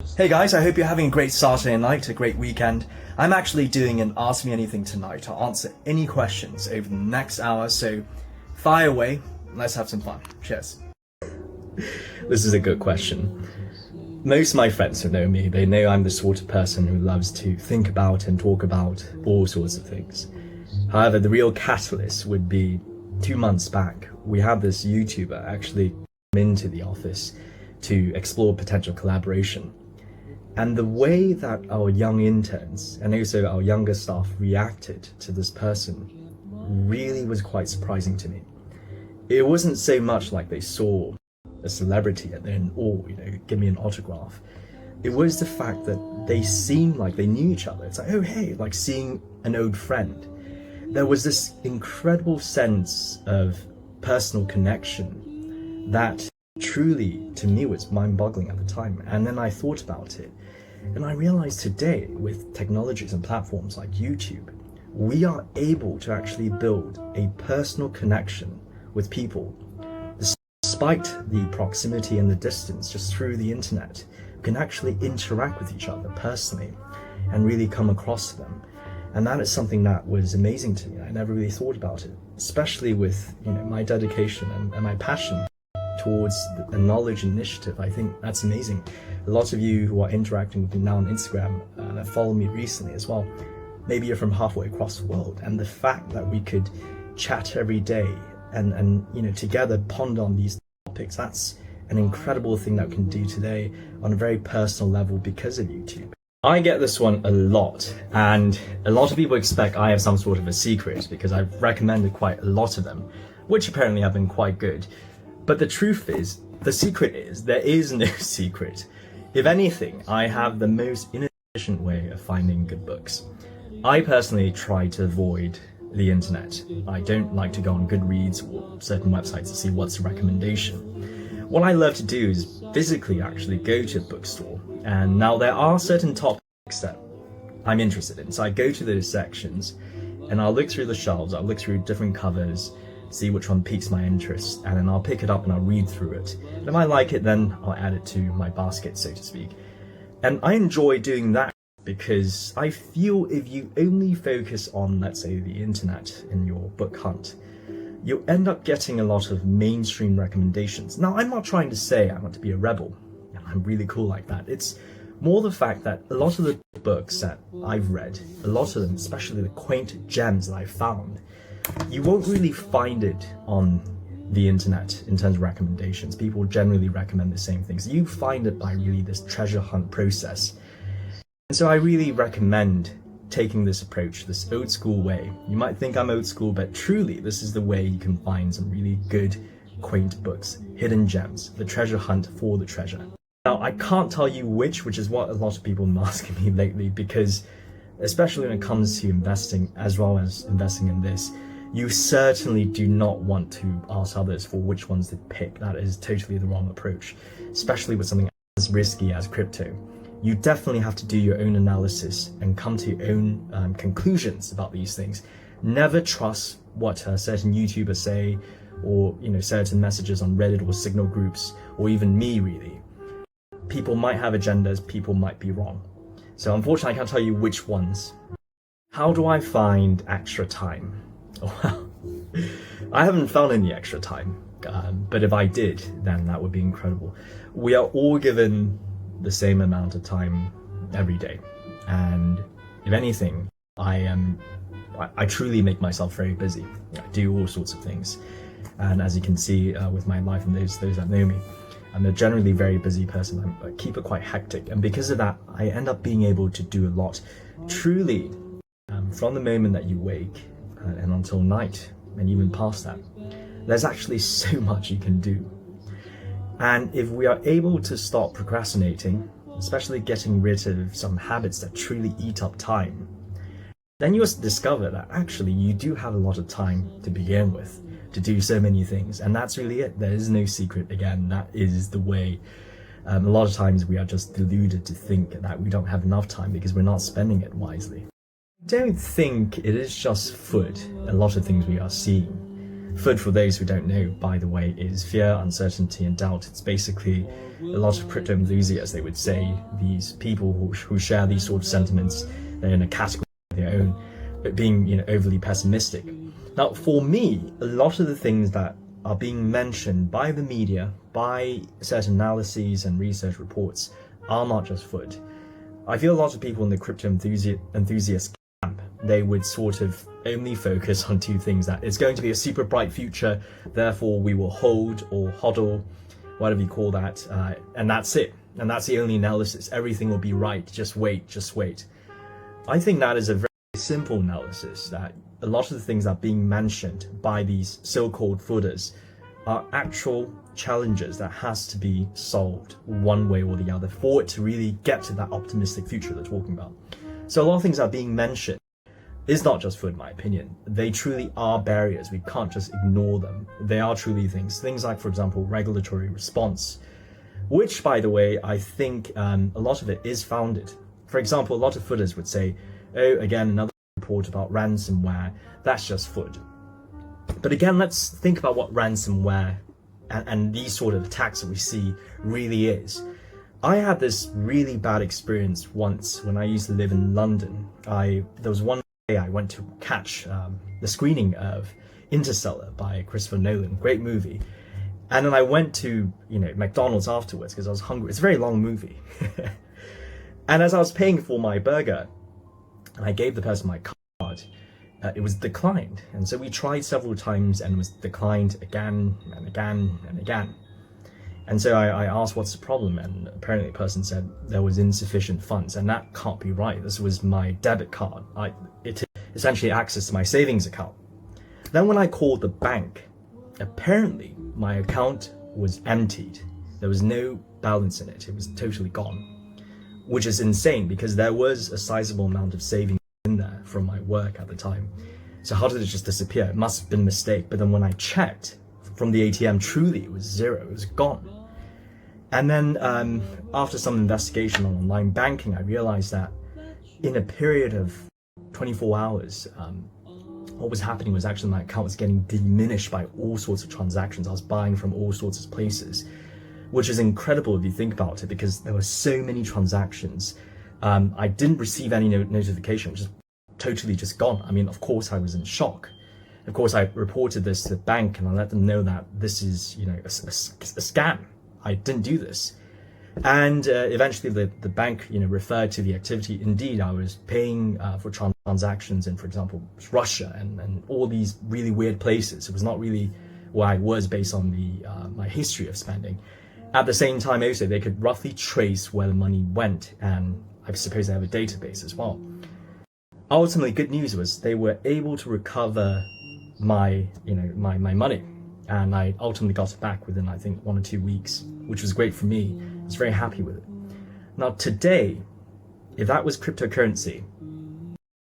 Hey guys, I hope you're having a great Saturday night, a great weekend. I'm actually doing an Ask Me Anything tonight. I'll answer any questions over the next hour, so fire away. Let's have some fun. Cheers. This is a good question. Most of my friends who know me, they know I'm the sort of person who loves to think about and talk about all sorts of things. However, the real catalyst would be 2 months back. We had this YouTuber actually come into the office to explore potential collaboration. And the way that our young interns and also our younger staff reacted to this person really was quite surprising to me. It wasn't so much like they saw a celebrity and then, give me an autograph. It was the fact that they seemed like they knew each other. It's like, oh hey, like seeing an old friend. There was this incredible sense of personal connection that truly, to me, was mind-boggling at the time. And then I thought about it. And I realized today, with technologies and platforms like YouTube, we are able to actually build a personal connection with people. Despite the proximity and the distance, just through the internet, we can actually interact with each other personally and really come across them. And that is something that was amazing to me. I never really thought about it, especially with my dedication and my passion towards the knowledge initiative. I think that's amazing. A lot of you who are interacting with me now on Instagram that follow me recently as well, maybe you're from halfway across the world, and the fact that we could chat every day and together ponder on these topics, that's an incredible thing that we can do today on a very personal level because of YouTube. I get this one a lot, and a lot of people expect I have some sort of a secret because I've recommended quite a lot of them, which apparently have been quite good. But the truth is, the secret is, there is no secret. If anything, I have the most inefficient way of finding good books. I personally try to avoid the internet. I don't like to go on Goodreads or certain websites to see what's a recommendation. What I love to do is physically actually go to a bookstore. And now there are certain topics that I'm interested in. So I go to those sections and I'll look through the shelves, I'll look through different covers, see which one piques my interest, and then I'll pick it up and I'll read through it. And if I like it, then I'll add it to my basket, so to speak. And I enjoy doing that because I feel if you only focus on, let's say, the internet in your book hunt, you'll end up getting a lot of mainstream recommendations. Now, I'm not trying to say I want to be a rebel. I'm really cool like that. It's more the fact that a lot of the books that I've read, a lot of them, especially the quaint gems that I found, you won't really find it on the internet in terms of recommendations. People generally recommend the same things. You find it by really this treasure hunt process. And so I really recommend taking this approach, this old school way. You might think I'm old school, but truly this is the way you can find some really good, quaint books, hidden gems, the treasure hunt for the treasure. Now, I can't tell you which is what a lot of people have been asking me lately, because especially when it comes to investing as well as investing in this, you certainly do not want to ask others for which ones to pick. That is totally the wrong approach, especially with something as risky as crypto. You definitely have to do your own analysis and come to your own conclusions about these things. Never trust what certain YouTubers say, or certain messages on Reddit or Signal groups, or even me really. People might have agendas, people might be wrong. So unfortunately I can't tell you which ones. How do I find extra time? Well, I haven't found any extra time, but if I did, then that would be incredible. We are all given the same amount of time every day, and if anything, I truly make myself very busy. I do all sorts of things, and as you can see with my life and those that know me, I'm a generally very busy person. I keep it quite hectic, and because of that, I end up being able to do a lot. Truly, from the moment that you wake and until night, and even past that, there's actually so much you can do. And if we are able to stop procrastinating, especially getting rid of some habits that truly eat up time, then you'll discover that actually you do have a lot of time to begin with, to do so many things. And that's really it. There is no secret. Again, that is the way. A lot of times we are just deluded to think that we don't have enough time because we're not spending it wisely. I don't think it is just food, a lot of things we are seeing. FUD, for those who don't know, by the way, is fear, uncertainty, and doubt. It's basically a lot of crypto enthusiasts, they would say, these people who share these sort of sentiments, they're in a category of their own, but being overly pessimistic. Now, for me, a lot of the things that are being mentioned by the media, by certain analyses and research reports, are not just FUD. I feel a lot of people in the crypto enthusiast camp, they would sort of only focus on two things: that it's going to be a super bright future, therefore we will hold or hodl, whatever you call that, and that's it. And that's the only analysis. Everything will be right, just wait, just wait. I think that is a very simple analysis, that a lot of the things that are being mentioned by these so-called FUDers are actual challenges that has to be solved one way or the other for it to really get to that optimistic future they're talking about. So a lot of things that are being mentioned is not just FUD, in my opinion. They truly are barriers. We can't just ignore them. They are truly things like, for example, regulatory response, which, by the way, I think a lot of it is founded. For example, a lot of FUDers would say, oh, again, another report about ransomware, that's just FUD. But again, let's think about what ransomware and these sort of attacks that we see really is. I had this really bad experience once when I used to live in London. There was one day I went to catch the screening of Interstellar by Christopher Nolan, great movie. And then I went to McDonald's afterwards because I was hungry. It's a very long movie. And as I was paying for my burger, I gave the person my card. It was declined, and so we tried several times and was declined again and again and again. And so I asked what's the problem, and apparently the person said there was insufficient funds, and that can't be right. This was my debit card. It essentially access to my savings account. Then when I called the bank, apparently my account was emptied. There was no balance in it. It was totally gone, which is insane because there was a sizable amount of savings in there from my work at the time. So how did it just disappear? It must have been a mistake. But then when I checked from the ATM, truly it was zero, it was gone. And then after some investigation on online banking, I realized that in a period of 24 hours, what was happening was actually my account was getting diminished by all sorts of transactions. I was buying from all sorts of places, which is incredible if you think about it, because there were so many transactions. I didn't receive any notification, which is totally just gone. I mean, of course, I was in shock. Of course, I reported this to the bank and I let them know that this is, a scam. I didn't do this. And eventually the bank, referred to the activity. Indeed, I was paying for transactions in, for example, Russia and all these really weird places. It was not really where I was based on my history of spending. At the same time, also, they could roughly trace where the money went, and I suppose they have a database as well. Ultimately, good news was they were able to recover my money, and I ultimately got it back within, I think, 1 or 2 weeks, which was great for me. I was very happy with it. Now today, if that was cryptocurrency,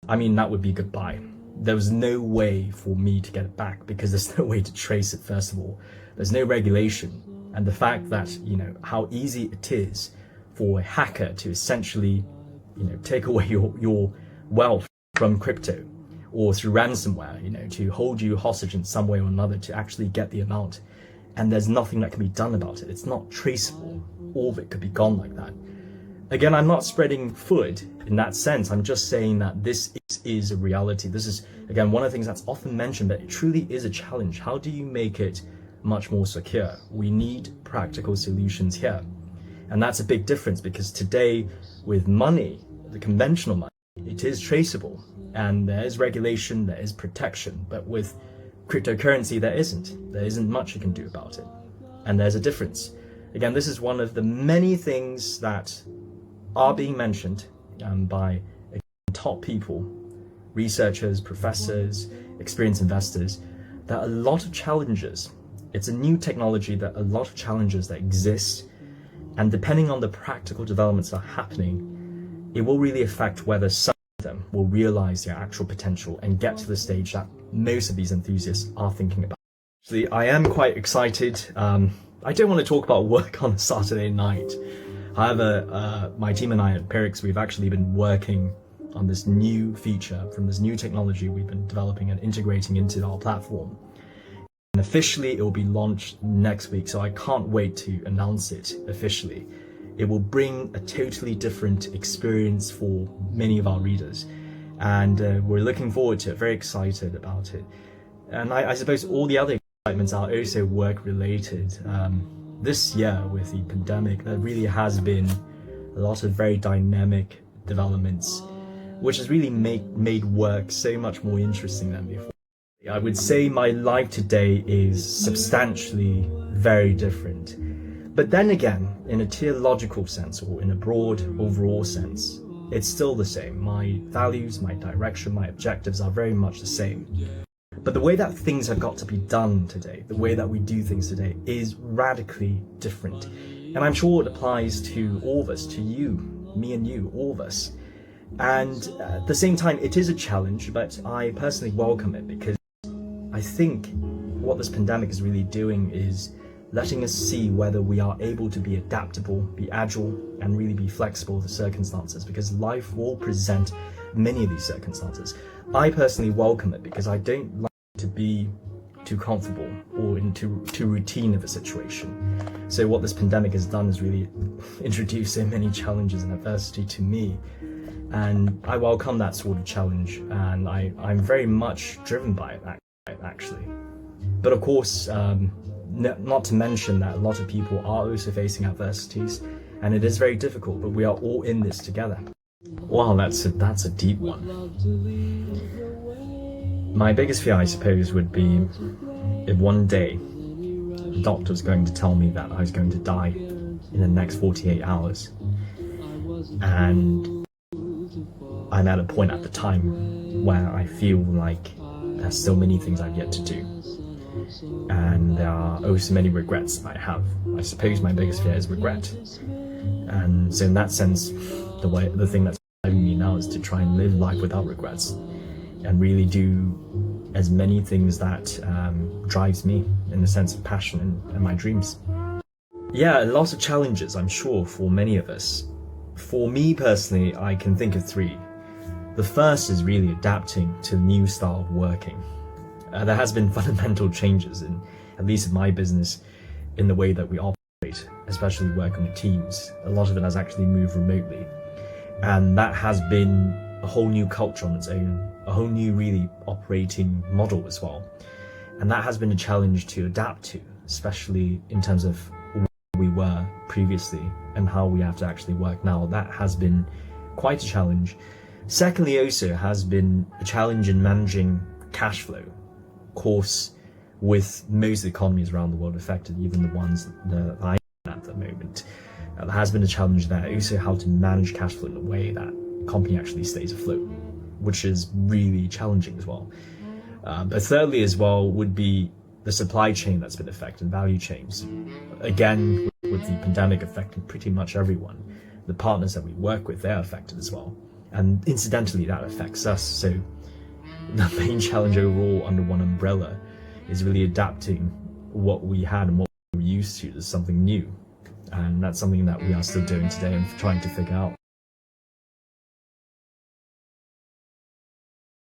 I mean, that would be goodbye. There was no way for me to get it back because there's no way to trace it, first of all. There's no regulation. And the fact that, how easy it is for a hacker to essentially, take away your wealth from crypto, or through ransomware, to hold you hostage in some way or another to actually get the amount. And there's nothing that can be done about it. It's not traceable. All of it could be gone like that. Again, I'm not spreading FUD in that sense. I'm just saying that this is a reality. This is, again, one of the things that's often mentioned, but it truly is a challenge. How do you make it much more secure? We need practical solutions here. And that's a big difference, because today with money, the conventional money, it is traceable and there is regulation, there is protection, but with cryptocurrency there isn't much you can do about it. And there's a difference. Again, this is one of the many things that are being mentioned by top people, researchers, professors, experienced investors, that a lot of challenges. It's a new technology, that a lot of challenges that exist, and depending on the practical developments that are happening, it will really affect whether some of them will realize their actual potential and get to the stage that most of these enthusiasts are thinking about. Actually, I am quite excited. I don't want to talk about work on a Saturday night. However, my team and I at Pyrrhix, we've actually been working on this new feature from this new technology we've been developing and integrating into our platform. And officially, it will be launched next week, so I can't wait to announce it officially. It will bring a totally different experience for many of our readers, and we're looking forward to it, very excited about it. And I suppose all the other excitements are also work-related. This year, with the pandemic, there really has been a lot of very dynamic developments, which has really made work so much more interesting than before. I would say my life today is substantially very different. But then again, in a theological sense or in a broad overall sense, it's still the same. My values, my direction, my objectives are very much the same. But the way that things have got to be done today, the way that we do things today, is radically different. And I'm sure it applies to all of us, to you, me and you, all of us. And at the same time, it is a challenge, but I personally welcome it because I think what this pandemic is really doing is letting us see whether we are able to be adaptable, be agile, and really be flexible to circumstances, because life will present many of these circumstances. I personally welcome it because I don't like to be too comfortable or into too routine of a situation. So what this pandemic has done is really introduce so many challenges and adversity to me. And I welcome that sort of challenge, and I'm very much driven by it, actually. But of course, not to mention that a lot of people are also facing adversities, and it is very difficult, but we are all in this together. Wow, that's a deep one. My biggest fear, I suppose, would be if one day the doctor was going to tell me that I was going to die in the next 48 hours, and I'm at a point at the time where I feel like there's so many things I've yet to do, and there are also many regrets that I have. I suppose my biggest fear is regret, and so in that sense, the thing that's driving me now is to try and live life without regrets, and really do as many things that drives me in the sense of passion and my dreams. Yeah, lots of challenges, I'm sure, for many of us. For me personally, I can think of three. The first is really adapting to the new style of working. There has been fundamental changes, at least in my business, in the way that we operate, especially working with teams. A lot of it has actually moved remotely. And that has been a whole new culture on its own, a whole new really operating model as well. And that has been a challenge to adapt to, especially in terms of where we were previously and how we have to actually work now. That has been quite a challenge. Secondly, also has been a challenge in managing cash flow. Of course, with most of the economies around the world affected, even the ones that I'm in at the moment, there has been a challenge there. Also, how to manage cash flow in a way that the company actually stays afloat, which is really challenging as well. But thirdly as well would be the supply chain that's been affected, value chains. Again, with the pandemic affecting pretty much everyone, the partners that we work with, they're affected as well. And incidentally, that affects us. So the main challenge overall under one umbrella is really adapting what we had and what we were used to something new. And that's something that we are still doing today and trying to figure out.